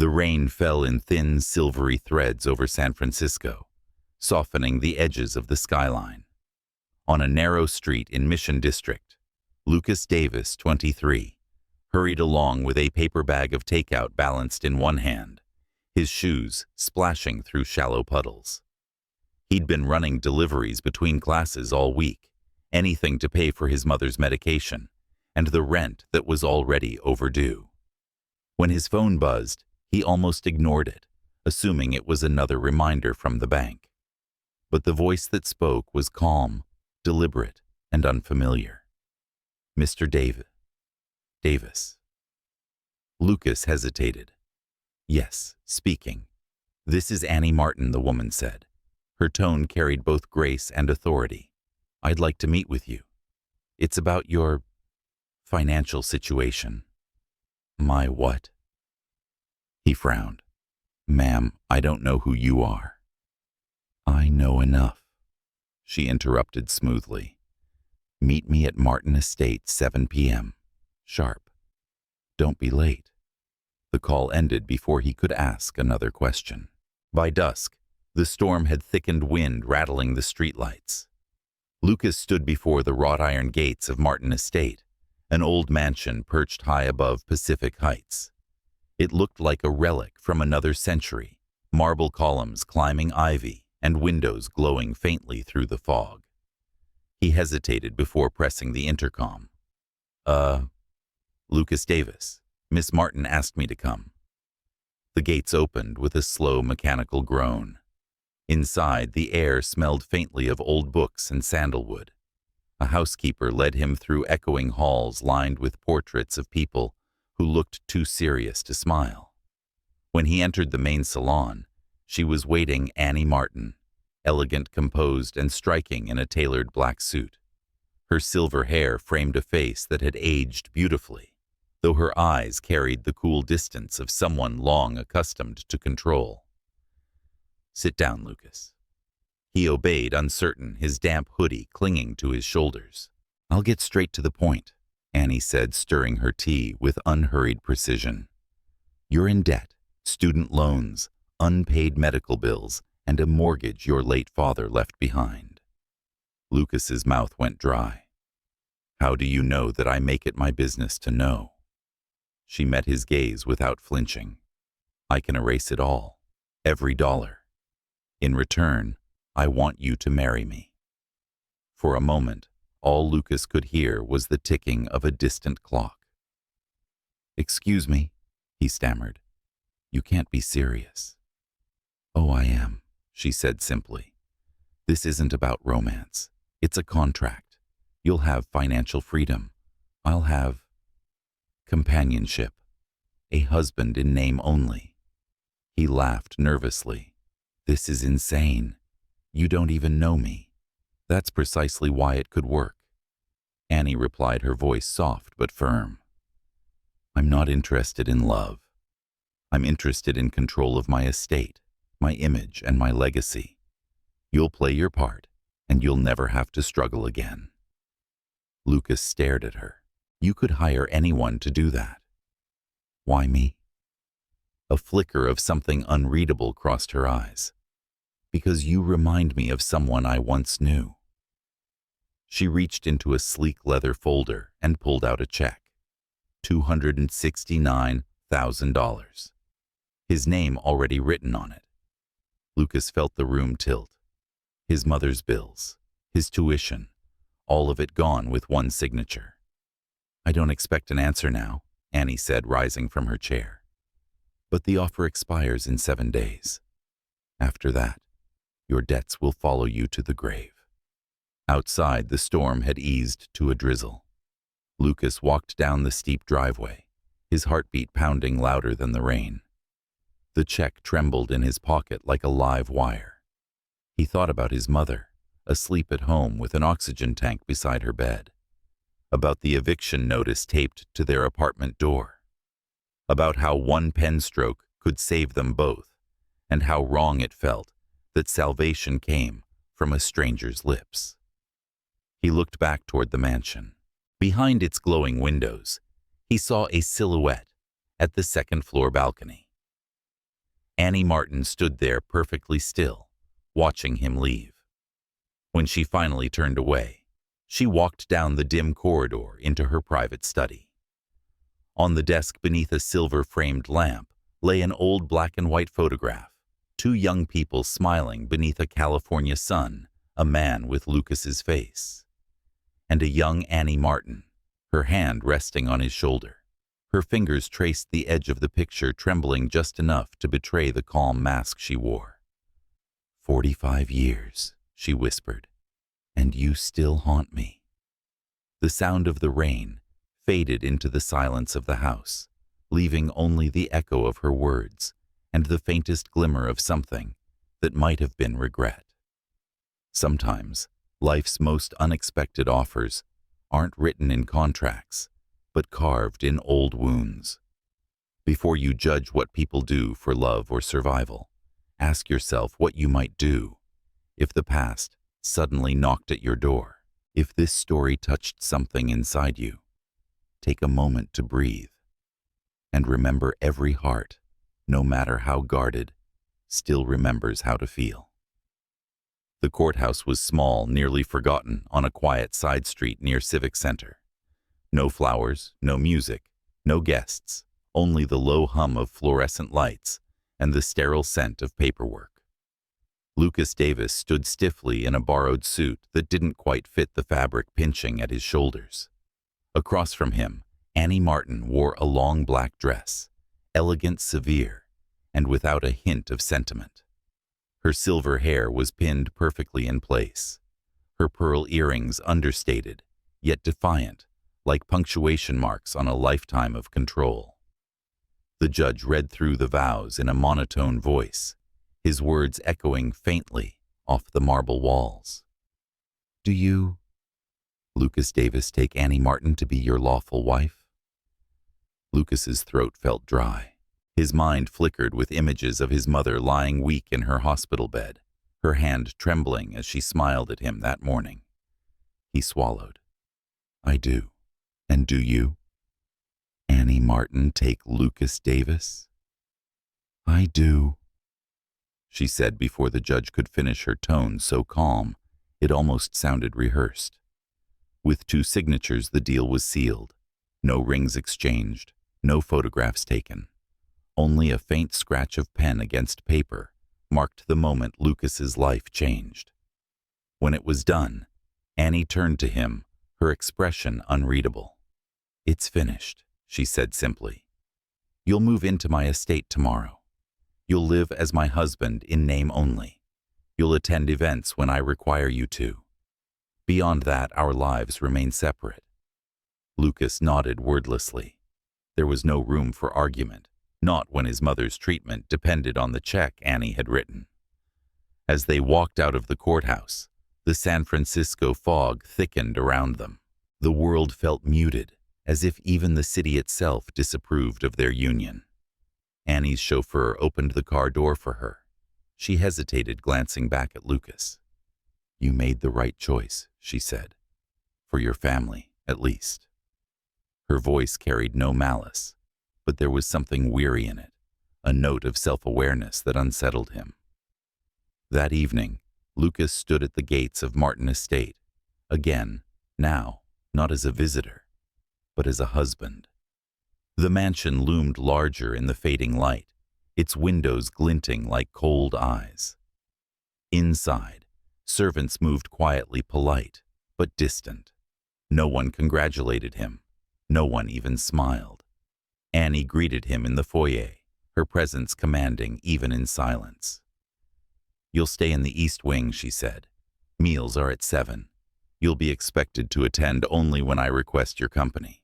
The rain fell in thin, silvery threads over San Francisco, softening the edges of the skyline. On a narrow street in Mission District, Lucas Davis, 23, hurried along with a paper bag of takeout balanced in one hand, his shoes splashing through shallow puddles. He'd been running deliveries between classes all week, anything to pay for his mother's medication and the rent that was already overdue. When his phone buzzed, he almost ignored it, assuming it was another reminder from the bank. But the voice that spoke was calm, deliberate, and unfamiliar. Mr. Davis. Lucas hesitated. Yes, speaking. This is Annie Martin, the woman said. Her tone carried both grace and authority. I'd like to meet with you. It's about your financial situation. My what? He frowned. Ma'am, I don't know who you are. I know enough, she interrupted smoothly. Meet me at Martin Estate, 7 p.m. Sharp. Don't be late. The call ended before he could ask another question. By dusk, the storm had thickened wind rattling the streetlights. Lucas stood before the wrought iron gates of Martin Estate, an old mansion perched high above Pacific Heights. It looked like a relic from another century, marble columns climbing ivy and windows glowing faintly through the fog. He hesitated before pressing the intercom. Lucas Davis. Miss Martin asked me to come. The gates opened with a slow mechanical groan. Inside, the air smelled faintly of old books and sandalwood. A housekeeper led him through echoing halls lined with portraits of people who looked too serious to smile. When he entered the main salon, she was waiting Annie Martin, elegant, composed, and striking in a tailored black suit. Her silver hair framed a face that had aged beautifully, though her eyes carried the cool distance of someone long accustomed to control. Sit down, Lucas. He obeyed, uncertain, his damp hoodie clinging to his shoulders. I'll get straight to the point, Annie said, stirring her tea with unhurried precision. You're in debt, student loans, unpaid medical bills, and a mortgage your late father left behind. Lucas's mouth went dry. How do you know that I make it my business to know? She met his gaze without flinching. I can erase it all, every dollar. In return, I want you to marry me. For a moment, all Lucas could hear was the ticking of a distant clock. Excuse me, he stammered. You can't be serious. Oh, I am, she said simply. This isn't about romance. It's a contract. You'll have financial freedom. I'll have companionship, a husband in name only. He laughed nervously. This is insane. You don't even know me. That's precisely why it could work. Annie replied, her voice soft but firm. I'm not interested in love. I'm interested in control of my estate, my image, and my legacy. You'll play your part, and you'll never have to struggle again. Lucas stared at her. You could hire anyone to do that. Why me? A flicker of something unreadable crossed her eyes. Because you remind me of someone I once knew. She reached into a sleek leather folder and pulled out a check. $269,000. His name already written on it. Lucas felt the room tilt. His mother's bills, his tuition, all of it gone with one signature. I don't expect an answer now, Annie said, rising from her chair. But the offer expires in 7 days. After that, your debts will follow you to the grave. Outside, the storm had eased to a drizzle. Lucas walked down the steep driveway, his heartbeat pounding louder than the rain. The check trembled in his pocket like a live wire. He thought about his mother, asleep at home with an oxygen tank beside her bed. About the eviction notice taped to their apartment door. About how one pen stroke could save them both, and how wrong it felt that salvation came from a stranger's lips. He looked back toward the mansion. Behind its glowing windows, he saw a silhouette at the second-floor balcony. Annie Martin stood there perfectly still, watching him leave. When she finally turned away, she walked down the dim corridor into her private study. On the desk beneath a silver-framed lamp lay an old black-and-white photograph, two young people smiling beneath a California sun, a man with Lucas's face, and a young Annie Martin, her hand resting on his shoulder. Her fingers traced the edge of the picture, trembling just enough to betray the calm mask she wore. 45 years, she whispered, and you still haunt me. The sound of the rain faded into the silence of the house, leaving only the echo of her words and the faintest glimmer of something that might have been regret. Sometimes, life's most unexpected offers aren't written in contracts, but carved in old wounds. Before you judge what people do for love or survival, ask yourself what you might do if the past suddenly knocked at your door. If this story touched something inside you, take a moment to breathe. And remember, every heart, no matter how guarded, still remembers how to feel. The courthouse was small, nearly forgotten, on a quiet side street near Civic Center. No flowers, no music, no guests, only the low hum of fluorescent lights and the sterile scent of paperwork. Lucas Davis stood stiffly in a borrowed suit that didn't quite fit the fabric pinching at his shoulders. Across from him, Annie Martin wore a long black dress, elegant, severe, and without a hint of sentiment. Her silver hair was pinned perfectly in place, her pearl earrings understated, yet defiant, like punctuation marks on a lifetime of control. The judge read through the vows in a monotone voice, his words echoing faintly off the marble walls. Do you, Lucas Davis, take Annie Martin to be your lawful wife? Lucas's throat felt dry. His mind flickered with images of his mother lying weak in her hospital bed, her hand trembling as she smiled at him that morning. He swallowed. I do. And do you? Annie Martin take Lucas Davis? I do, she said before the judge could finish, her tone so calm it almost sounded rehearsed. With 2 signatures, the deal was sealed. No rings exchanged, no photographs taken. Only a faint scratch of pen against paper marked the moment Lucas's life changed. When it was done, Annie turned to him, her expression unreadable. It's finished, she said simply. You'll move into my estate tomorrow. You'll live as my husband in name only. You'll attend events when I require you to. Beyond that, our lives remain separate. Lucas nodded wordlessly. There was no room for argument, not when his mother's treatment depended on the check Annie had written. As they walked out of the courthouse, the San Francisco fog thickened around them. The world felt muted, as if even the city itself disapproved of their union. Annie's chauffeur opened the car door for her. She hesitated, glancing back at Lucas. You made the right choice, she said. For your family, at least. Her voice carried no malice, but there was something weary in it, a note of self-awareness that unsettled him. That evening, Lucas stood at the gates of Martin Estate, again, now, not as a visitor, but as a husband. The mansion loomed larger in the fading light, its windows glinting like cold eyes. Inside, servants moved quietly, polite, but distant. No one congratulated him. No one even smiled. Annie greeted him in the foyer, her presence commanding even in silence. You'll stay in the East Wing, she said. Meals are at 7. You'll be expected to attend only when I request your company.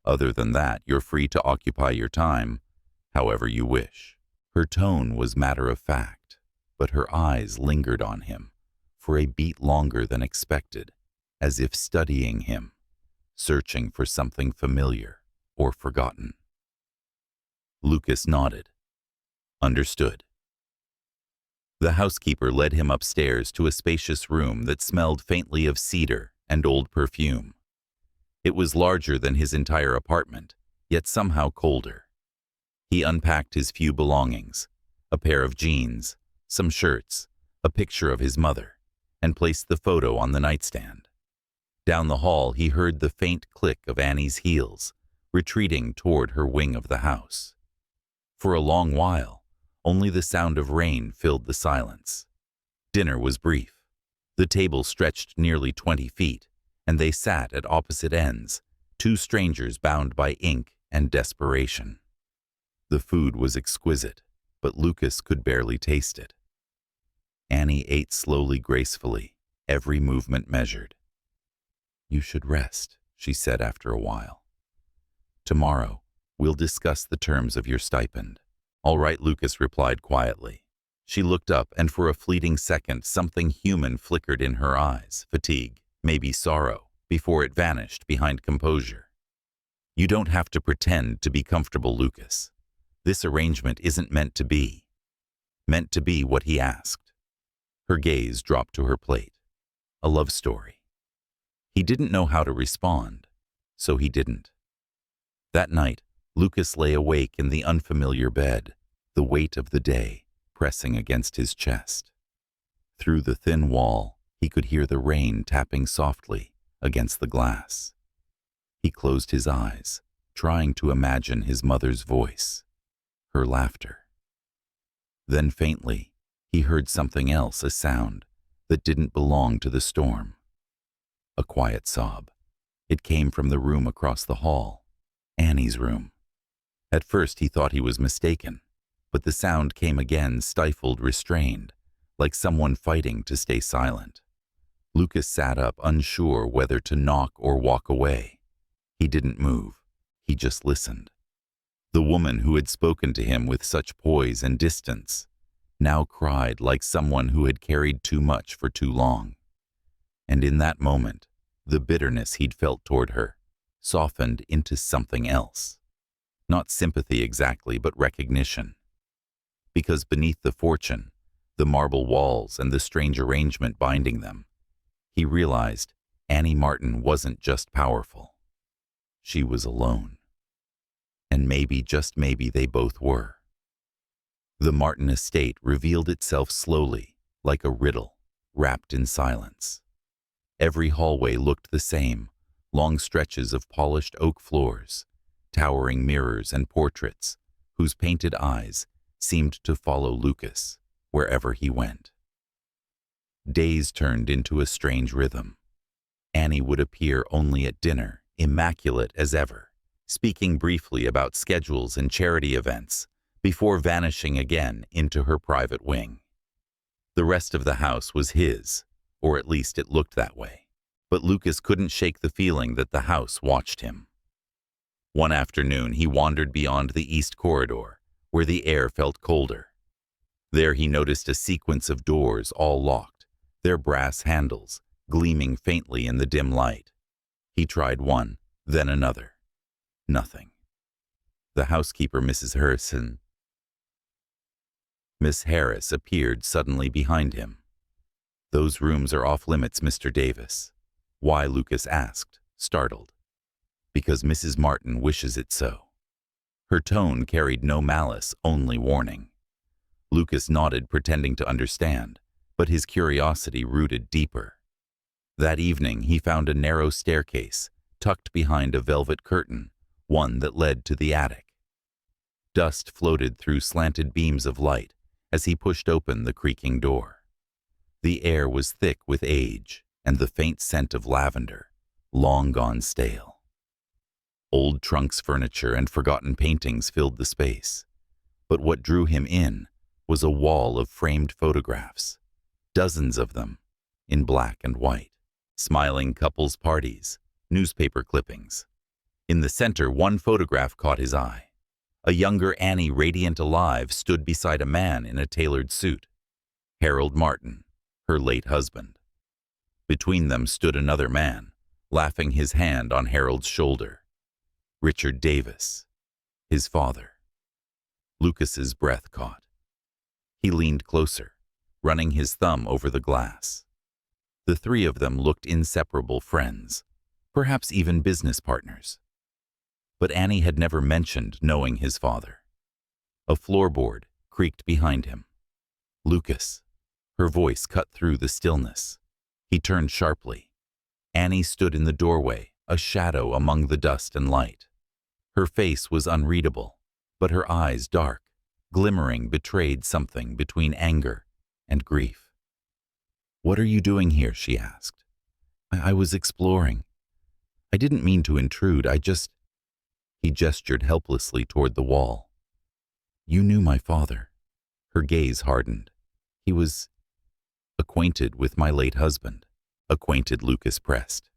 Other than that, you're free to occupy your time however you wish. Her tone was matter-of-fact, but her eyes lingered on him for a beat longer than expected, as if studying him, searching for something familiar or forgotten. Lucas nodded. Understood. The housekeeper led him upstairs to a spacious room that smelled faintly of cedar and old perfume. It was larger than his entire apartment, yet somehow colder. He unpacked his few belongings, a pair of jeans, some shirts, a picture of his mother, and placed the photo on the nightstand. Down the hall, he heard the faint click of Annie's heels, retreating toward her wing of the house. For a long while, only the sound of rain filled the silence. Dinner was brief. The table stretched nearly 20 feet, and they sat at opposite ends, two strangers bound by ink and desperation. The food was exquisite, but Lucas could barely taste it. Annie ate slowly, gracefully, every movement measured. "You should rest," she said after a while. "Tomorrow, we'll discuss the terms of your stipend." "All right," Lucas replied quietly. She looked up, and for a fleeting second something human flickered in her eyes, fatigue, maybe sorrow, before it vanished behind composure. "You don't have to pretend to be comfortable, Lucas. This arrangement isn't meant to be what he asked." Her gaze dropped to her plate. A love story. He didn't know how to respond, so he didn't. That night, Lucas lay awake in the unfamiliar bed, the weight of the day pressing against his chest. Through the thin wall, he could hear the rain tapping softly against the glass. He closed his eyes, trying to imagine his mother's voice, her laughter. Then faintly, he heard something else, a sound that didn't belong to the storm. A quiet sob. It came from the room across the hall, Annie's room. At first he thought he was mistaken, but the sound came again, stifled, restrained, like someone fighting to stay silent. Lucas sat up, unsure whether to knock or walk away. He didn't move. He just listened. The woman who had spoken to him with such poise and distance now cried like someone who had carried too much for too long. And in that moment, the bitterness he'd felt toward her softened into something else. Not sympathy exactly, but recognition. Because beneath the fortune, the marble walls and the strange arrangement binding them, he realized Annie Martin wasn't just powerful. She was alone. And maybe, just maybe, they both were. The Martin estate revealed itself slowly, like a riddle, wrapped in silence. Every hallway looked the same, long stretches of polished oak floors, towering mirrors and portraits, whose painted eyes seemed to follow Lucas wherever he went. Days turned into a strange rhythm. Annie would appear only at dinner, immaculate as ever, speaking briefly about schedules and charity events, before vanishing again into her private wing. The rest of the house was his, or at least it looked that way. But Lucas couldn't shake the feeling that the house watched him. One afternoon, he wandered beyond the east corridor, where the air felt colder. There he noticed a sequence of doors, all locked, their brass handles gleaming faintly in the dim light. He tried one, then another. Nothing. The housekeeper, Miss Harris, appeared suddenly behind him. "Those rooms are off limits, Mr. Davis." "Why?" Lucas asked, startled. "Because Mrs. Martin wishes it so." Her tone carried no malice, only warning. Lucas nodded, pretending to understand, but his curiosity rooted deeper. That evening, he found a narrow staircase, tucked behind a velvet curtain, one that led to the attic. Dust floated through slanted beams of light as he pushed open the creaking door. The air was thick with age and the faint scent of lavender, long gone stale. Old trunks, furniture, and forgotten paintings filled the space. But what drew him in was a wall of framed photographs, dozens of them, in black and white. Smiling couples' parties, newspaper clippings. In the center, one photograph caught his eye. A younger Annie, radiant alive, stood beside a man in a tailored suit. Harold Martin, her late husband. Between them stood another man, laughing, his hand on Harold's shoulder. Richard Davis, his father. Lucas's breath caught. He leaned closer, running his thumb over the glass. The three of them looked inseparable friends, perhaps even business partners. But Annie had never mentioned knowing his father. A floorboard, creaked behind him. "Lucas." Her voice cut through the stillness. He turned sharply. Annie stood in the doorway, a shadow among the dust and light. Her face was unreadable, but her eyes, dark, glimmering, betrayed something between anger and grief. "What are you doing here?" she asked. I was exploring. I didn't mean to intrude, He gestured helplessly toward the wall. "You knew my father." Her gaze hardened. "He was acquainted with my late husband." "Acquainted," Lucas pressed.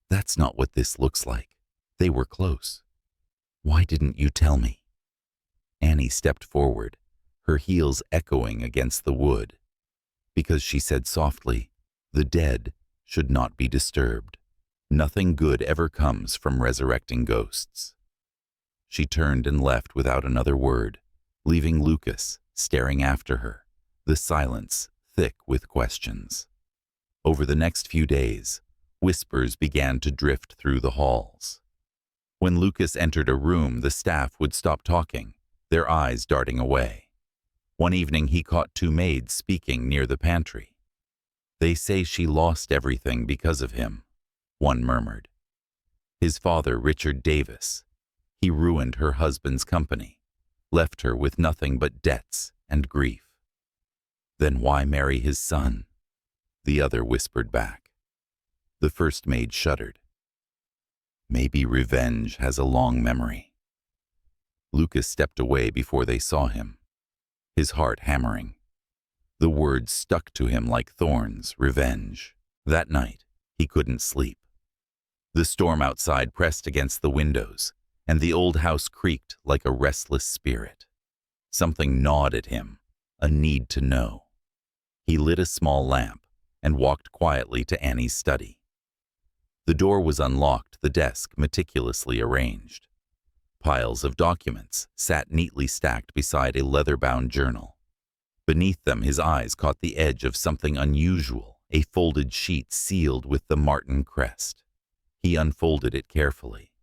"That's not what this looks like. They were close. Why didn't you tell me?" Annie stepped forward, her heels echoing against the wood. "Because," she said softly, "the dead should not be disturbed. Nothing good ever comes from resurrecting ghosts." She turned and left without another word, leaving Lucas staring after her, the silence thick with questions. Over the next few days, whispers began to drift through the halls. When Lucas entered a room, the staff would stop talking, their eyes darting away. One evening he caught two maids speaking near the pantry. "They say she lost everything because of him," one murmured. "His father, Richard Davis. He ruined her husband's company, left her with nothing but debts and grief." "Then why marry his son?" the other whispered back. The first maid shuddered. "Maybe revenge has a long memory." Lucas stepped away before they saw him, his heart hammering. The words stuck to him like thorns, revenge. That night, he couldn't sleep. The storm outside pressed against the windows, and the old house creaked like a restless spirit. Something gnawed at him, a need to know. He lit a small lamp and walked quietly to Annie's study. The door was unlocked, the desk meticulously arranged. Piles of documents sat neatly stacked beside a leather-bound journal. Beneath them, his eyes caught the edge of something unusual, a folded sheet sealed with the Martin crest. He unfolded it carefully.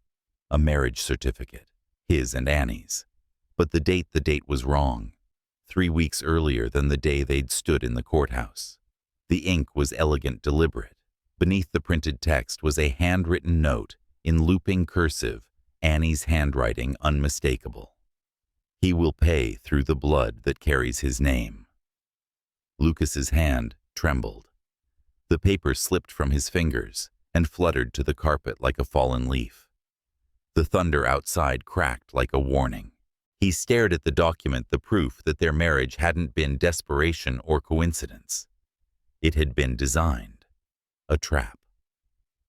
A marriage certificate, his and Annie's. But the date was wrong. 3 weeks earlier than the day they'd stood in the courthouse. The ink was elegant, deliberate. Beneath the printed text was a handwritten note in looping cursive, Annie's handwriting unmistakable. "He will pay through the blood that carries his name." Lucas's hand trembled. The paper slipped from his fingers and fluttered to the carpet like a fallen leaf. The thunder outside cracked like a warning. He stared at the document, the proof that their marriage hadn't been desperation or coincidence. It had been designed. A trap.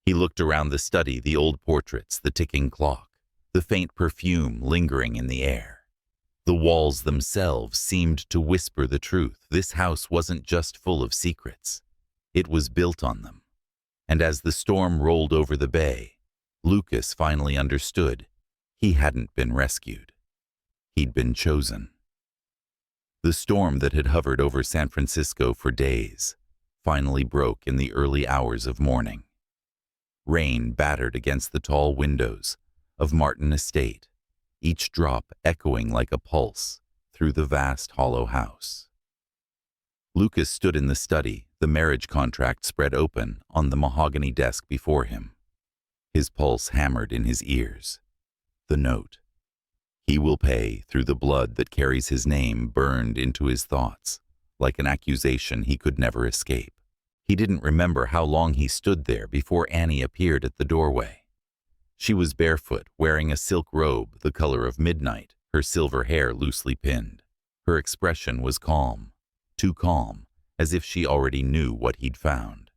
He looked around the study, the old portraits, the ticking clock, the faint perfume lingering in the air. The walls themselves seemed to whisper the truth. This house wasn't just full of secrets. It was built on them. And as the storm rolled over the bay, Lucas finally understood. He hadn't been rescued. He'd been chosen. The storm that had hovered over San Francisco for days finally broke in the early hours of morning. Rain battered against the tall windows of Martin Estate, each drop echoing like a pulse through the vast hollow house. Lucas stood in the study, the marriage contract spread open on the mahogany desk before him. His pulse hammered in his ears. The note, "He will pay through the blood that carries his name," burned into his thoughts, like an accusation he could never escape. He didn't remember how long he stood there before Annie appeared at the doorway. She was barefoot, wearing a silk robe the color of midnight, her silver hair loosely pinned. Her expression was calm, too calm, as if she already knew what he'd found.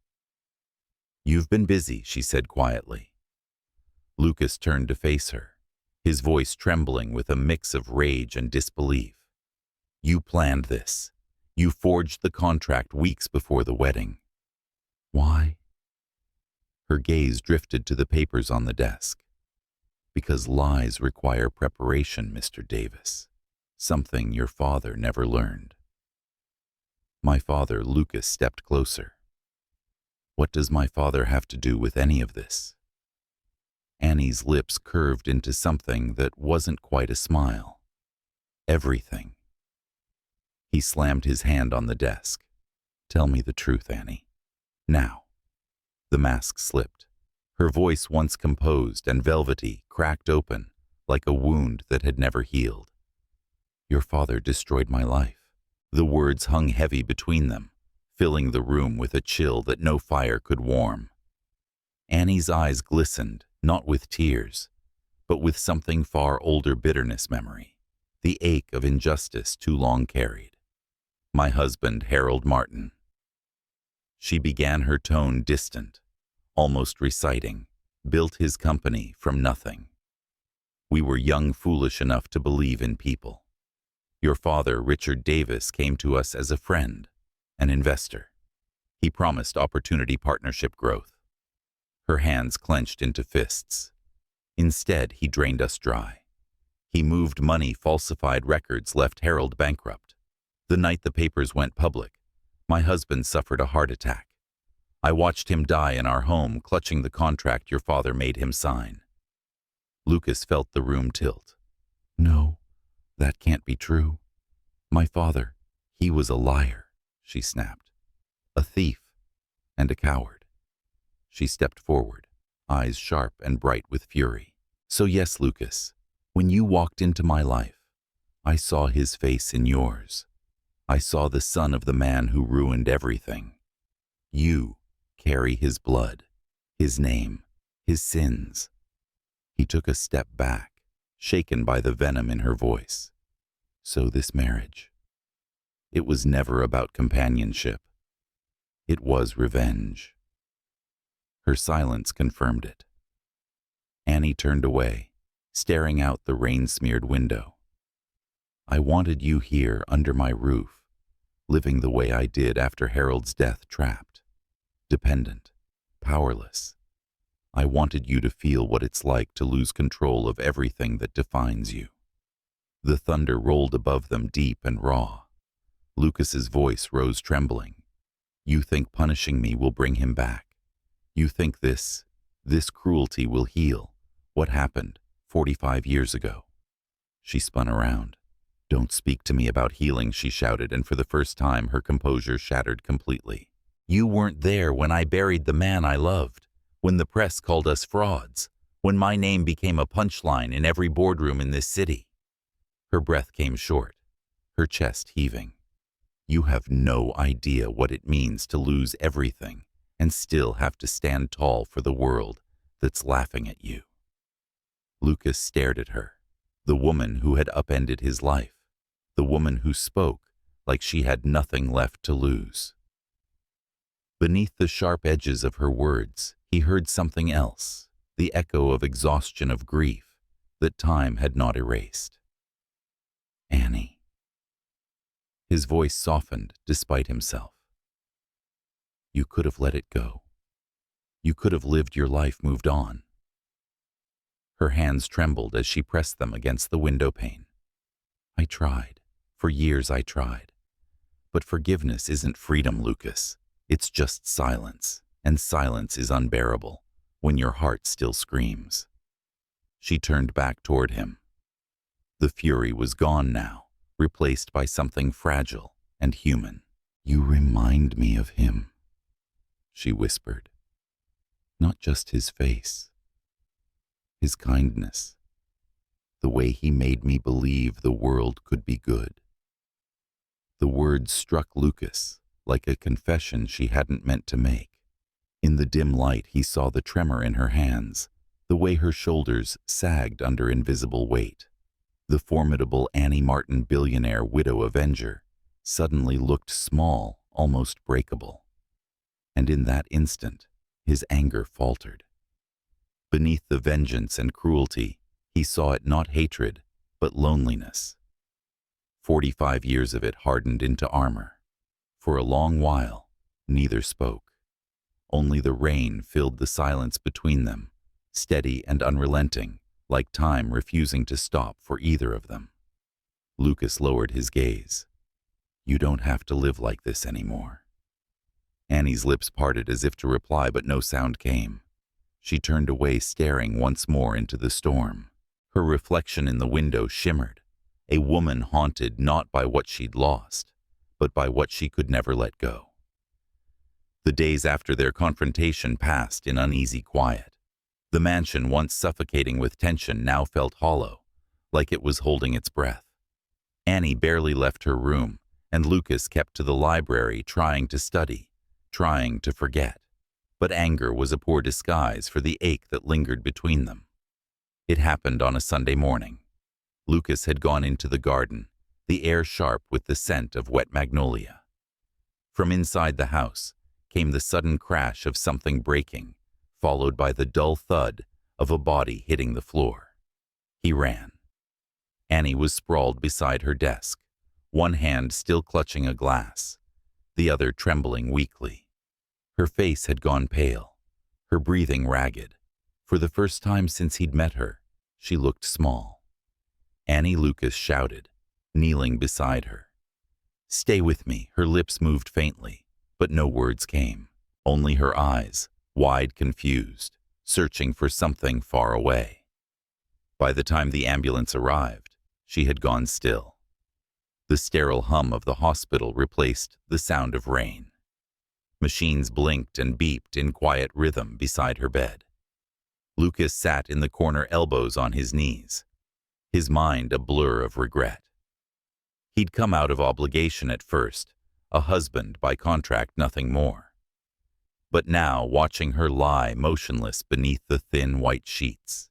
"You've been busy," she said quietly. Lucas turned to face her, his voice trembling with a mix of rage and disbelief. "You planned this. You forged the contract weeks before the wedding." "Why?" Her gaze drifted to the papers on the desk. "Because lies require preparation, Mr. Davis. Something your father never learned." "My father," Lucas stepped closer. "What does my father have to do with any of this?" Annie's lips curved into something that wasn't quite a smile. "Everything." He slammed his hand on the desk. Tell me the truth, Annie. Now. The mask slipped. Her voice, once composed and velvety, cracked open, like a wound that had never healed. Your father destroyed my life. The words hung heavy between them, filling the room with a chill that no fire could warm. Annie's eyes glistened, not with tears, but with something far older bitterness memory, the ache of injustice too long carried. My husband, Harold Martin. She began, her tone distant, almost reciting, built his company from nothing. We were young, foolish enough to believe in people. Your father, Richard Davis, came to us as a friend, an investor. He promised opportunity partnership growth. Her hands clenched into fists. Instead, he drained us dry. He moved money, falsified records, left Harold bankrupt. The night the papers went public, my husband suffered a heart attack. I watched him die in our home, clutching the contract your father made him sign. Lucas felt the room tilt. No, that can't be true. My father, he was a liar, she snapped. A thief and a coward. She stepped forward, eyes sharp and bright with fury. So yes, Lucas, when you walked into my life, I saw his face in yours. I saw the son of the man who ruined everything. You carry his blood, his name, his sins. He took a step back, shaken by the venom in her voice. So this marriage, it was never about companionship. It was revenge. Her silence confirmed it. Annie turned away, staring out the rain-smeared window. I wanted you here under my roof, living the way I did after Harold's death, trapped, dependent, powerless. I wanted you to feel what it's like to lose control of everything that defines you. The thunder rolled above them, deep and raw. Lucas's voice rose trembling. You think punishing me will bring him back. You think this cruelty will heal what happened 45 years ago. She spun around. Don't speak to me about healing, she shouted, and for the first time her composure shattered completely. You weren't there when I buried the man I loved, when the press called us frauds, when my name became a punchline in every boardroom in this city. Her breath came short, her chest heaving. You have no idea what it means to lose everything and still have to stand tall for the world that's laughing at you. Lucas stared at her, the woman who had upended his life, the woman who spoke like she had nothing left to lose. Beneath the sharp edges of her words, he heard something else, the echo of exhaustion, of grief that time had not erased. Annie. His voice softened despite himself. You could have let it go. You could have lived your life, moved on. Her hands trembled as she pressed them against the window pane. I tried. For years I tried. But forgiveness isn't freedom, Lucas. It's just silence, and silence is unbearable when your heart still screams. She turned back toward him. The fury was gone now, replaced by something fragile and human. You remind me of him, she whispered. Not just his face, his kindness, the way he made me believe the world could be good. The words struck Lucas like a confession she hadn't meant to make. In the dim light, he saw the tremor in her hands, the way her shoulders sagged under invisible weight. The formidable Annie Martin, billionaire widow avenger, suddenly looked small, almost breakable. And in that instant, his anger faltered. Beneath the vengeance and cruelty, he saw it not hatred, but loneliness. 45 years of it hardened into armor. For a long while, neither spoke. Only the rain filled the silence between them, steady and unrelenting, like time refusing to stop for either of them. Lucas lowered his gaze. You don't have to live like this anymore. Annie's lips parted as if to reply, but no sound came. She turned away, staring once more into the storm. Her reflection in the window shimmered, a woman haunted not by what she'd lost, but by what she could never let go. The days after their confrontation passed in uneasy quiet. The mansion, once suffocating with tension, now felt hollow, like it was holding its breath. Annie barely left her room, and Lucas kept to the library, trying to study, trying to forget. But anger was a poor disguise for the ache that lingered between them. It happened on a Sunday morning. Lucas had gone into the garden, the air sharp with the scent of wet magnolia. From inside the house came the sudden crash of something breaking, followed by the dull thud of a body hitting the floor. He ran. Annie was sprawled beside her desk, one hand still clutching a glass, the other trembling weakly. Her face had gone pale, her breathing ragged. For the first time since he'd met her, she looked small. Annie, Lucas shouted, kneeling beside her. "Stay with me." Her lips moved faintly, but no words came, only her eyes, wide, confused, searching for something far away. By the time the ambulance arrived, she had gone still. The sterile hum of the hospital replaced the sound of rain. Machines blinked and beeped in quiet rhythm beside her bed. Lucas sat in the corner, elbows on his knees, his mind a blur of regret. He'd come out of obligation at first, a husband by contract, nothing more. But now, watching her lie motionless beneath the thin white sheets,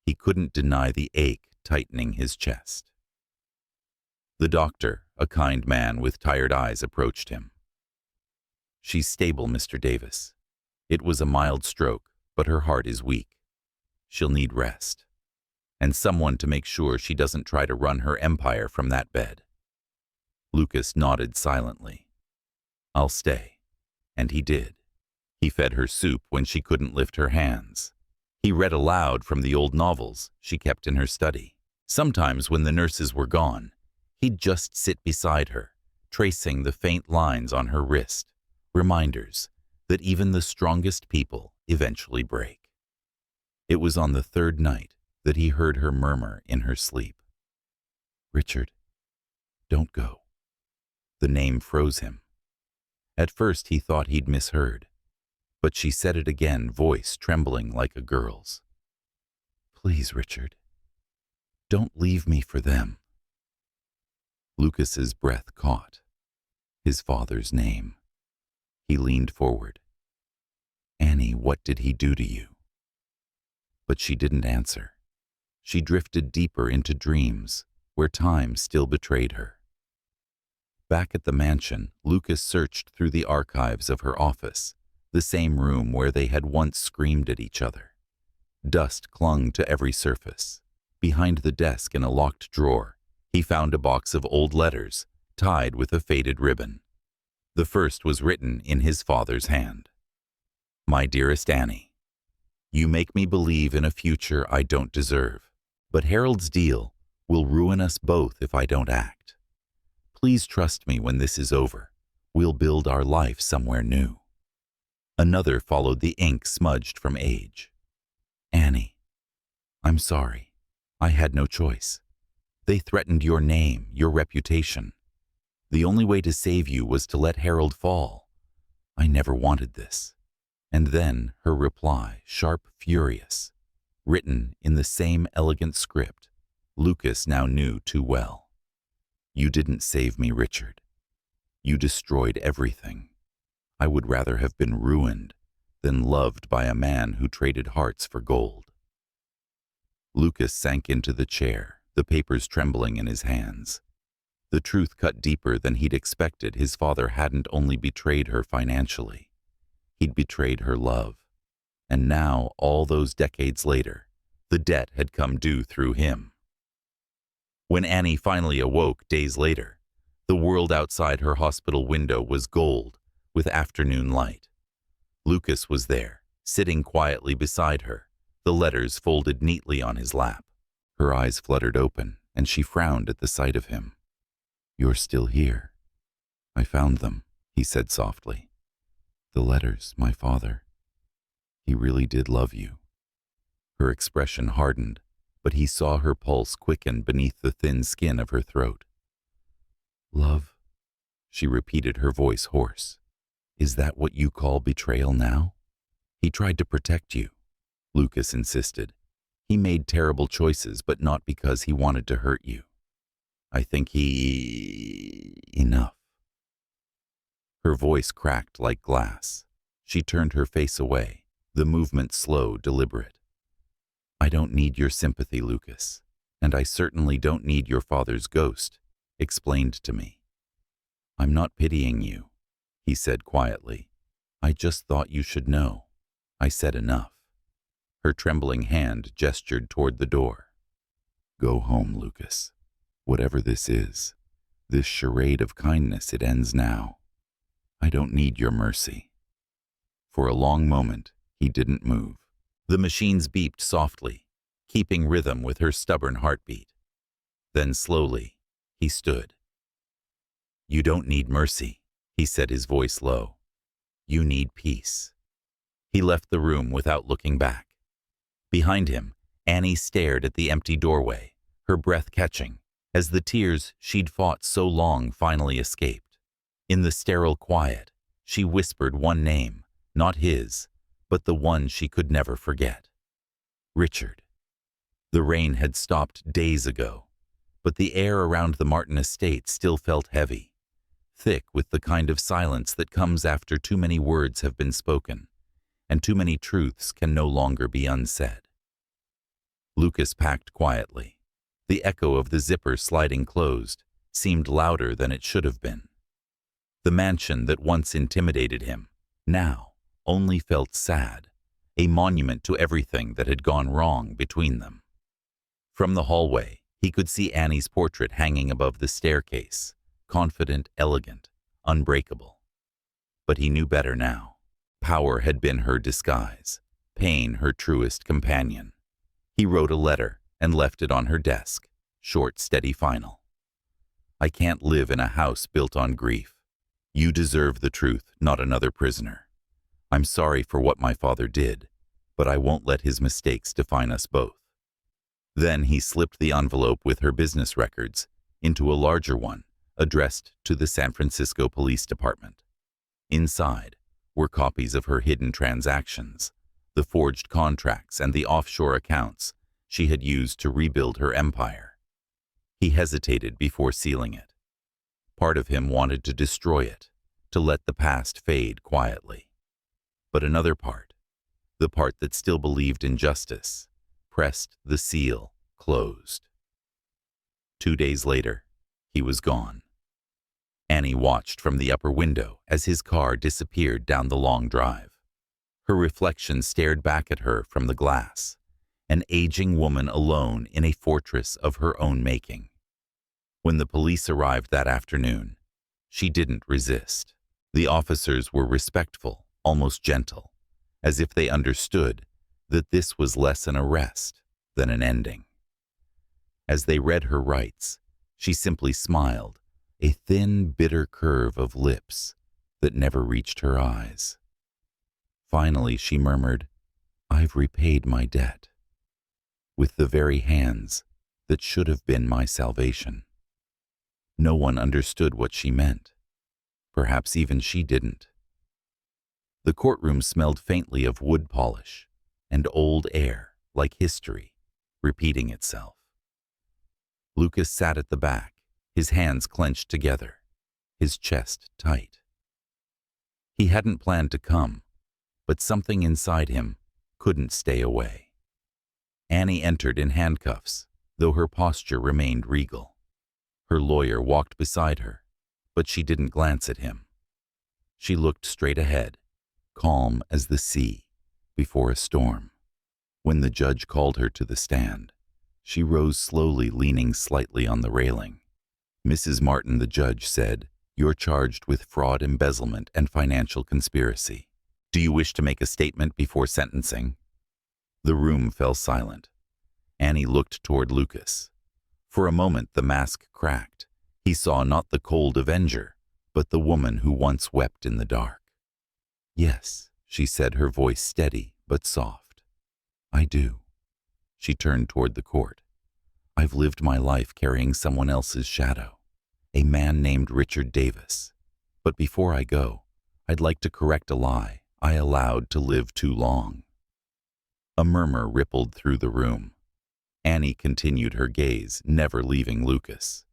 he couldn't deny the ache tightening his chest. The doctor, a kind man with tired eyes, approached him. "She's stable, Mr. Davis. It was a mild stroke, but her heart is weak. She'll need rest. And someone to make sure she doesn't try to run her empire from that bed." Lucas nodded silently. "I'll stay." And he did. He fed her soup when she couldn't lift her hands. He read aloud from the old novels she kept in her study. Sometimes when the nurses were gone, he'd just sit beside her, tracing the faint lines on her wrist, reminders that even the strongest people eventually break. It was on the third night that he heard her murmur in her sleep, "Richard, don't go." The name froze him. At first he thought he'd misheard, but she said it again, voice trembling like a girl's. "Please, Richard, don't leave me for them." Lucas's breath caught. His father's name. He leaned forward. "Annie, what did he do to you?" But she didn't answer. She drifted deeper into dreams, where time still betrayed her. Back at the mansion, Lucas searched through the archives of her office, the same room where they had once screamed at each other. Dust clung to every surface. Behind the desk, in a locked drawer, he found a box of old letters, tied with a faded ribbon. The first was written in his father's hand. "My dearest Annie, you make me believe in a future I don't deserve, but Harold's deal will ruin us both if I don't act. Please trust me when this is over. We'll build our life somewhere new." Another followed, the ink smudged from age. "Annie, I'm sorry. I had no choice. They threatened your name, your reputation. The only way to save you was to let Harold fall. I never wanted this." And then her reply, sharp, furious, written in the same elegant script Lucas now knew too well. "You didn't save me, Richard. You destroyed everything. I would rather have been ruined than loved by a man who traded hearts for gold." Lucas sank into the chair, the papers trembling in his hands. The truth cut deeper than he'd expected. His father hadn't only betrayed her financially. He'd betrayed her love. And now, all those decades later, the debt had come due through him. When Annie finally awoke days later, the world outside her hospital window was gold with afternoon light. Lucas was there, sitting quietly beside her, the letters folded neatly on his lap. Her eyes fluttered open, and she frowned at the sight of him. "You're still here." "I found them," he said softly. "The letters, my father. He really did love you." Her expression hardened, but he saw her pulse quicken beneath the thin skin of her throat. "Love she repeated, her voice hoarse. Is that what you call betrayal now? He tried to protect you, Lucas insisted. He made terrible choices, but not because he wanted to hurt you. I think Enough. Her voice cracked like glass. She turned her face away, the movement slow, deliberate. I don't need your sympathy, Lucas, and I certainly don't need your father's ghost, explained to me. I'm not pitying you, he said quietly. I just thought you should know. I said enough. Her trembling hand gestured toward the door. Go home, Lucas. Whatever this is, this charade of kindness, it ends now. I don't need your mercy. For a long moment, he didn't move. The machines beeped softly, keeping rhythm with her stubborn heartbeat. Then slowly, he stood. You don't need mercy, he said, his voice low. You need peace. He left the room without looking back. Behind him, Annie stared at the empty doorway, her breath catching, as the tears she'd fought so long finally escaped. In the sterile quiet, she whispered one name, not his, but the one she could never forget. Richard. The rain had stopped days ago, but the air around the Martin estate still felt heavy, thick with the kind of silence that comes after too many words have been spoken, and too many truths can no longer be unsaid. Lucas packed quietly. The echo of the zipper sliding closed seemed louder than it should have been. The mansion that once intimidated him, now only felt sad, a monument to everything that had gone wrong between them. From the hallway, he could see Annie's portrait hanging above the staircase, confident, elegant, unbreakable. But he knew better now. Power had been her disguise, pain her truest companion. He wrote a letter and left it on her desk, short, steady, final. I can't live in a house built on grief. You deserve the truth, not another prisoner. I'm sorry for what my father did, but I won't let his mistakes define us both. Then he slipped the envelope with her business records into a larger one, addressed to the San Francisco Police Department. Inside were copies of her hidden transactions, the forged contracts and the offshore accounts she had used to rebuild her empire. He hesitated before sealing it. Part of him wanted to destroy it, to let the past fade quietly. But another part, the part that still believed in justice, pressed the seal closed. 2 days later, he was gone. Annie watched from the upper window as his car disappeared down the long drive. Her reflection stared back at her from the glass, an aging woman alone in a fortress of her own making. When the police arrived that afternoon, she didn't resist. The officers were respectful, almost gentle, as if they understood that this was less an arrest than an ending. As they read her rights, she simply smiled, a thin, bitter curve of lips that never reached her eyes. Finally, she murmured, I've repaid my debt, with the very hands that should have been my salvation. No one understood what she meant. Perhaps even she didn't. The courtroom smelled faintly of wood polish and old air, like history, repeating itself. Lucas sat at the back, his hands clenched together, his chest tight. He hadn't planned to come, but something inside him couldn't stay away. Annie entered in handcuffs, though her posture remained regal. Her lawyer walked beside her, but she didn't glance at him. She looked straight ahead, calm as the sea before a storm. When the judge called her to the stand, she rose slowly, leaning slightly on the railing. Mrs. Martin, the judge said, you're charged with fraud, embezzlement, and financial conspiracy. Do you wish to make a statement before sentencing? The room fell silent. Annie looked toward Lucas. For a moment the mask cracked. He saw not the cold avenger, but the woman who once wept in the dark. Yes, she said, her voice steady but soft. I do. She turned toward the court. I've lived my life carrying someone else's shadow. A man named Richard Davis, But before I go, I'd like to correct a lie I allowed to live too long." A murmur rippled through the room. Annie continued her gaze, never leaving Lucas.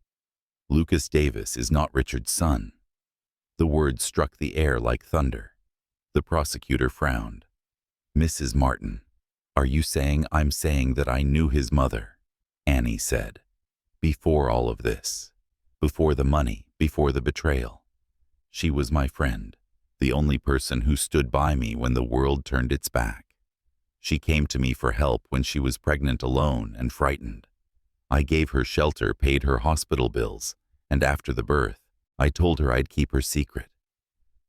"Lucas Davis is not Richard's son." The words struck the air like thunder. The prosecutor frowned. "Mrs. Martin, are you saying I'm saying that I knew his mother?" Annie said. "Before all of this, before the money, before the betrayal. She was my friend, the only person who stood by me when the world turned its back. She came to me for help when she was pregnant, alone and frightened. I gave her shelter, paid her hospital bills, and after the birth, I told her I'd keep her secret."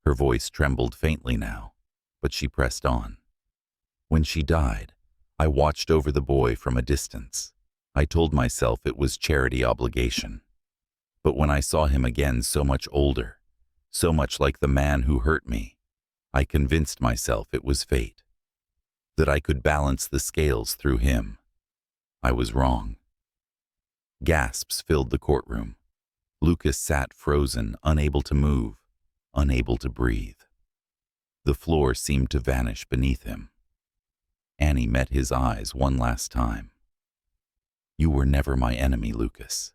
Her voice trembled faintly now, but she pressed on. "When she died, I watched over the boy from a distance. I told myself it was charity obligation. But when I saw him again, so much older, so much like the man who hurt me, I convinced myself it was fate, that I could balance the scales through him. I was wrong." Gasps filled the courtroom. Lucas sat frozen, unable to move, unable to breathe. The floor seemed to vanish beneath him. Annie met his eyes one last time. "You were never my enemy, Lucas.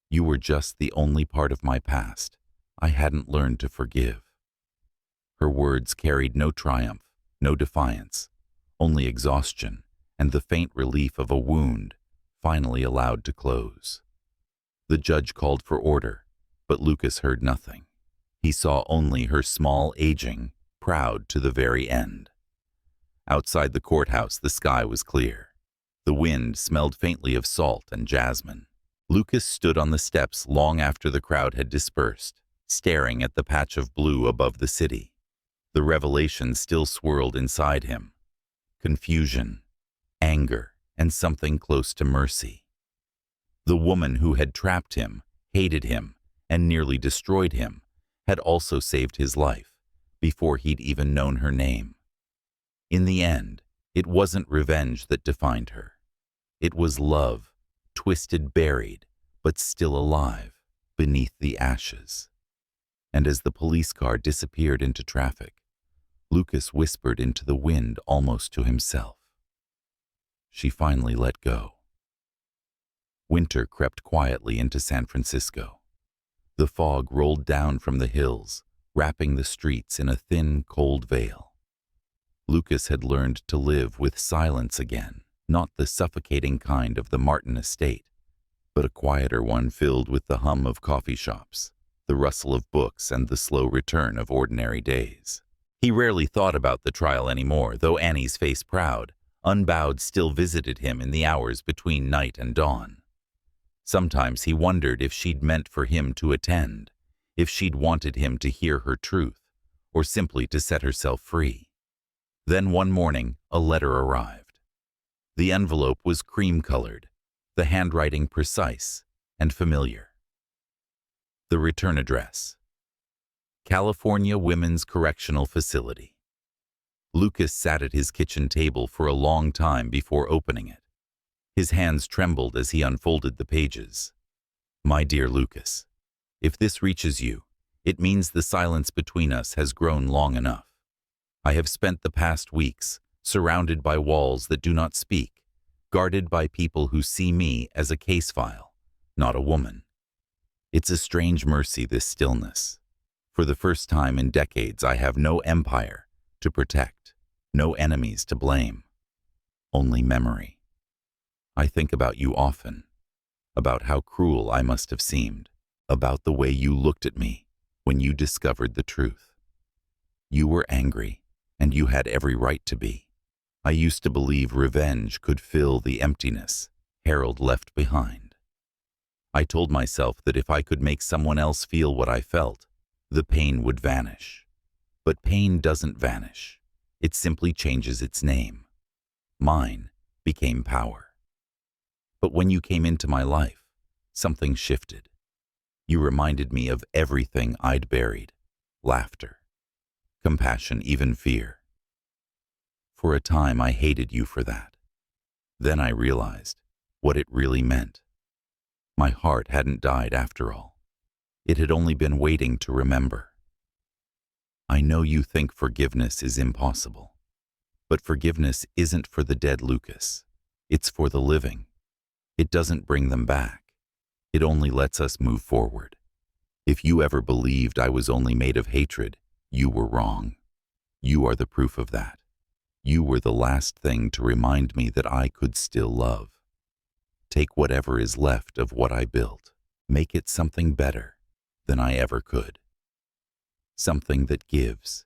You were just the only part of my past I hadn't learned to forgive." Her words carried no triumph, no defiance, only exhaustion and the faint relief of a wound finally allowed to close. The judge called for order, but Lucas heard nothing. He saw only her small aging, proud to the very end. Outside the courthouse, the sky was clear. The wind smelled faintly of salt and jasmine. Lucas stood on the steps long after the crowd had dispersed, staring at the patch of blue above the city. The revelation still swirled inside him. Confusion, anger, and something close to mercy. The woman who had trapped him, hated him, and nearly destroyed him, had also saved his life before he'd even known her name. In the end, it wasn't revenge that defined her. It was love, twisted, buried, but still alive beneath the ashes. And as the police car disappeared into traffic, Lucas whispered into the wind almost to himself. She finally let go. Winter crept quietly into San Francisco. The fog rolled down from the hills, wrapping the streets in a thin, cold veil. Lucas had learned to live with silence again, not the suffocating kind of the Martin estate, but a quieter one filled with the hum of coffee shops, the rustle of books, and the slow return of ordinary days. He rarely thought about the trial anymore, though Annie's face proud, unbowed, still visited him in the hours between night and dawn. Sometimes he wondered if she'd meant for him to attend, if she'd wanted him to hear her truth, or simply to set herself free. Then one morning, a letter arrived. The envelope was cream-colored, the handwriting precise and familiar. The return address: California Women's Correctional Facility. Lucas sat at his kitchen table for a long time before opening it. His hands trembled as he unfolded the pages. "My dear Lucas, if this reaches you, it means the silence between us has grown long enough. I have spent the past weeks surrounded by walls that do not speak, guarded by people who see me as a case file, not a woman. It's a strange mercy, this stillness. For the first time in decades, I have no empire to protect, no enemies to blame, only memory. I think about you often, about how cruel I must have seemed, about the way you looked at me when you discovered the truth. You were angry, and you had every right to be. I used to believe revenge could fill the emptiness Harold left behind. I told myself that if I could make someone else feel what I felt, the pain would vanish. But pain doesn't vanish. It simply changes its name. Mine became power. But when you came into my life, something shifted. You reminded me of everything I'd buried: laughter, compassion, even fear. For a time, I hated you for that. Then I realized what it really meant. My heart hadn't died after all. It had only been waiting to remember. I know you think forgiveness is impossible, but forgiveness isn't for the dead, Lucas. It's for the living. It doesn't bring them back. It only lets us move forward. If you ever believed I was only made of hatred, you were wrong. You are the proof of that. You were the last thing to remind me that I could still love. Take whatever is left of what I built. Make it something better than I ever could. Something that gives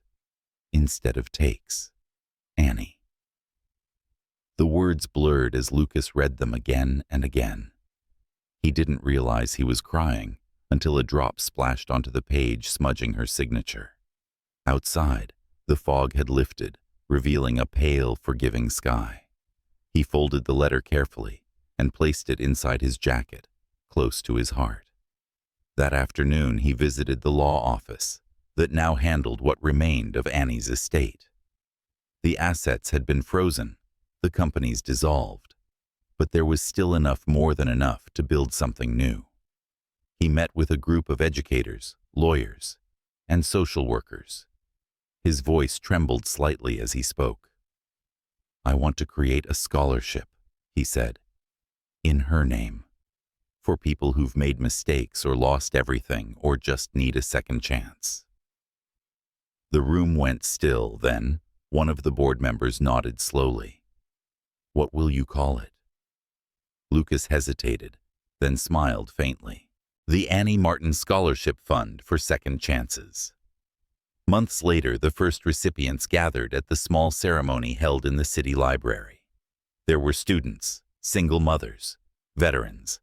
instead of takes. Annie. The words blurred as Lucas read them again and again. He didn't realize he was crying until a drop splashed onto the page, smudging her signature. Outside, the fog had lifted, revealing a pale, forgiving sky. He folded the letter carefully and placed it inside his jacket, close to his heart. That afternoon, he visited the law office that now handled what remained of Annie's estate. The assets had been frozen, the companies dissolved, but there was still enough, more than enough, to build something new. He met with a group of educators, lawyers, and social workers. His voice trembled slightly as he spoke. I want to create a scholarship, he said, in her name, for people who've made mistakes or lost everything or just need a second chance. The room went still. Then one of the board members nodded slowly. What will you call it? Lucas hesitated, then smiled faintly. The Annie Martin Scholarship Fund for Second Chances. Months later, the first recipients gathered at the small ceremony held in the city library. There were students, single mothers, veterans,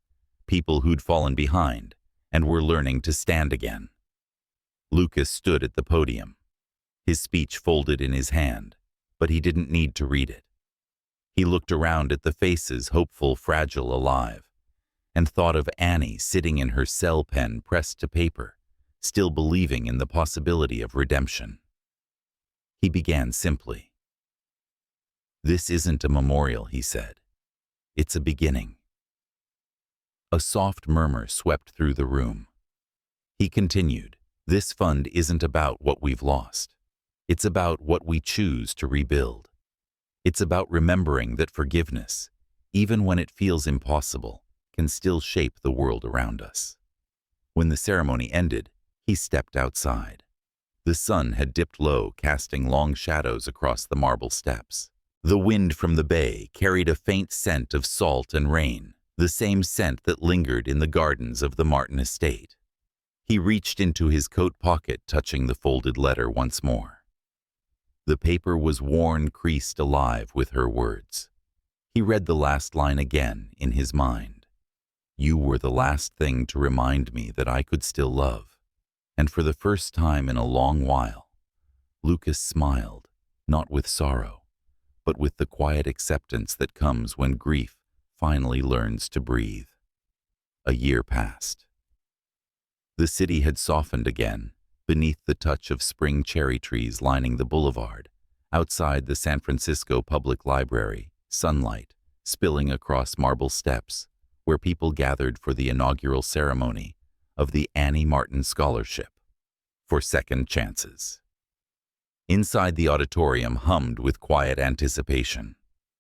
people who'd fallen behind and were learning to stand again. Lucas stood at the podium, his speech folded in his hand, but he didn't need to read it. He looked around at the faces, hopeful, fragile, alive, and thought of Annie sitting in her cell pen pressed to paper, still believing in the possibility of redemption. He began simply. This isn't a memorial, he said. It's a beginning. A soft murmur swept through the room. He continued, this fund isn't about what we've lost. It's about what we choose to rebuild. It's about remembering that forgiveness, even when it feels impossible, can still shape the world around us. When the ceremony ended, he stepped outside. The sun had dipped low, casting long shadows across the marble steps. The wind from the bay carried a faint scent of salt and rain, the same scent that lingered in the gardens of the Martin estate. He reached into his coat pocket, touching the folded letter once more. The paper was worn, creased, alive with her words. He read the last line again in his mind. You were the last thing to remind me that I could still love. And for the first time in a long while, Lucas smiled, not with sorrow, but with the quiet acceptance that comes when grief finally learns to breathe. A year passed. The city had softened again, beneath the touch of spring cherry trees lining the boulevard. Outside the San Francisco Public Library, sunlight spilling across marble steps, where people gathered for the inaugural ceremony of the Annie Martin Scholarship for Second Chances. Inside, the auditorium hummed with quiet anticipation.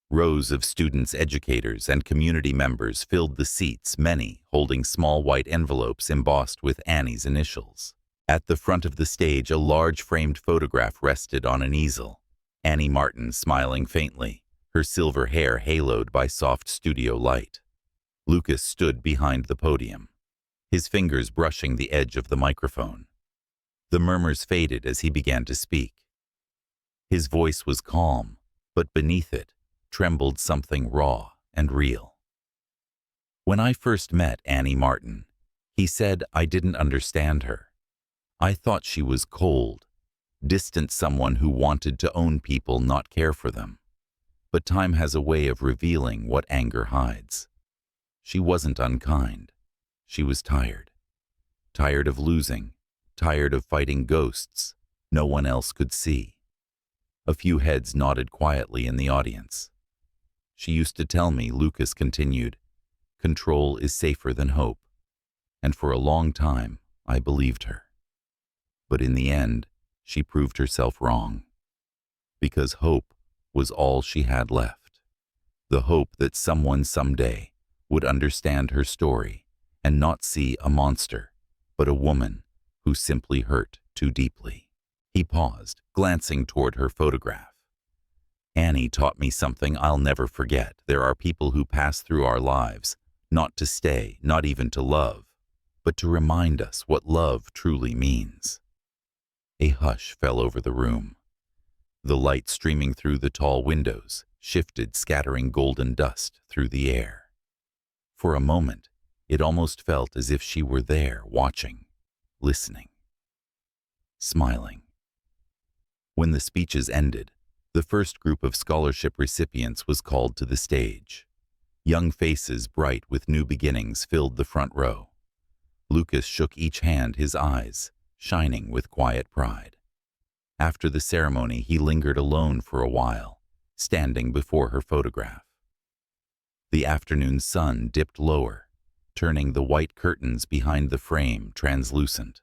Rows of students, educators, and community members filled the seats, many holding small white envelopes embossed with Annie's initials. At the front of the stage, a large framed photograph rested on an easel. Annie Martin smiling faintly, her silver hair haloed by soft studio light. Lucas stood behind the podium, his fingers brushing the edge of the microphone. The murmurs faded as he began to speak. His voice was calm, but beneath it trembled something raw and real. When I first met Annie Martin, he said, I didn't understand her. I thought she was cold, distant, someone who wanted to own people, not care for them. But time has a way of revealing what anger hides. She wasn't unkind. She was tired. Tired of losing, tired of fighting ghosts no one else could see. A few heads nodded quietly in the audience. She used to tell me, Lucas continued, control is safer than hope. And for a long time, I believed her. But in the end, she proved herself wrong. Because hope was all she had left. The hope that someone someday would understand her story and not see a monster, but a woman who simply hurt too deeply. He paused, glancing toward her photograph. Annie taught me something I'll never forget. There are people who pass through our lives, not to stay, not even to love, but to remind us what love truly means. A hush fell over the room. The light streaming through the tall windows shifted, scattering golden dust through the air. For a moment, it almost felt as if she were there, watching, listening, smiling. When the speeches ended, the first group of scholarship recipients was called to the stage. Young faces bright with new beginnings filled the front row. Lucas shook each hand, his eyes shining with quiet pride. After the ceremony, he lingered alone for a while, standing before her photograph. The afternoon sun dipped lower, turning the white curtains behind the frame translucent.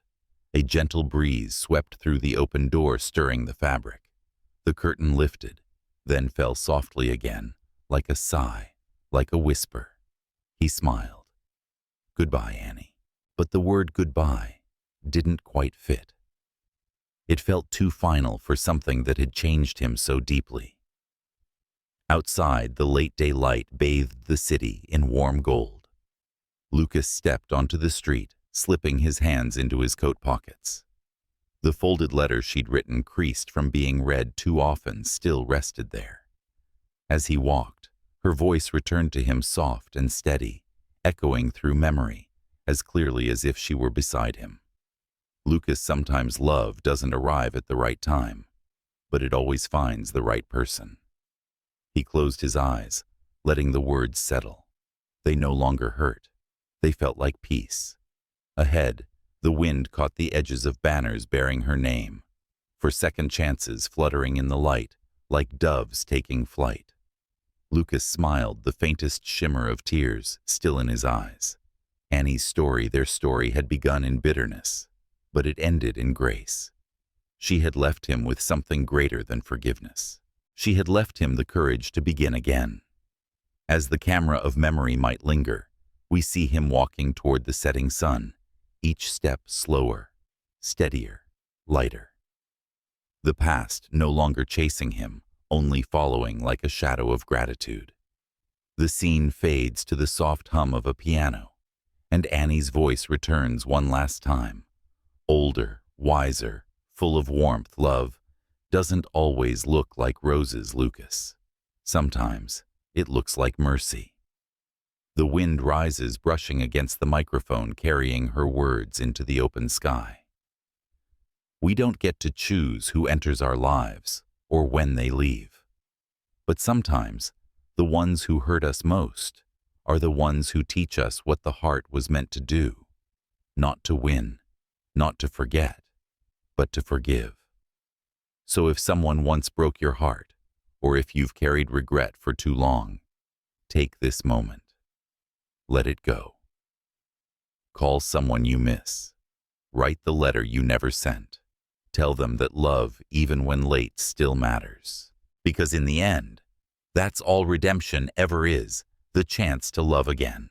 A gentle breeze swept through the open door, stirring the fabric. The curtain lifted, then fell softly again, like a sigh, like a whisper. He smiled. "Goodbye, Annie." But the word goodbye didn't quite fit. It felt too final for something that had changed him so deeply. Outside, the late day light bathed the city in warm gold. Lucas stepped onto the street, slipping his hands into his coat pockets. The folded letter she'd written, creased from being read too often, still rested there. As he walked, her voice returned to him, soft and steady, echoing through memory, as clearly as if she were beside him. Lucas, sometimes love doesn't arrive at the right time, but it always finds the right person. He closed his eyes, letting the words settle. They no longer hurt. They felt like peace. Ahead, the wind caught the edges of banners bearing her name, for second chances fluttering in the light, like doves taking flight. Lucas smiled, the faintest shimmer of tears still in his eyes. Annie's story, their story, had begun in bitterness, but it ended in grace. She had left him with something greater than forgiveness. She had left him the courage to begin again. As the camera of memory might linger, we see him walking toward the setting sun, each step slower, steadier, lighter. The past no longer chasing him, only following like a shadow of gratitude. The scene fades to the soft hum of a piano, and Annie's voice returns one last time. Older, wiser, full of warmth. Love doesn't always look like roses, Lucas. Sometimes it looks like mercy. The wind rises, brushing against the microphone, carrying her words into the open sky. We don't get to choose who enters our lives or when they leave. But sometimes the ones who hurt us most are the ones who teach us what the heart was meant to do. Not to win, not to forget, but to forgive. So if someone once broke your heart, or if you've carried regret for too long, take this moment. Let it go. Call someone you miss. Write the letter you never sent. Tell them that love, even when late, still matters. Because in the end, that's all redemption ever is, the chance to love again.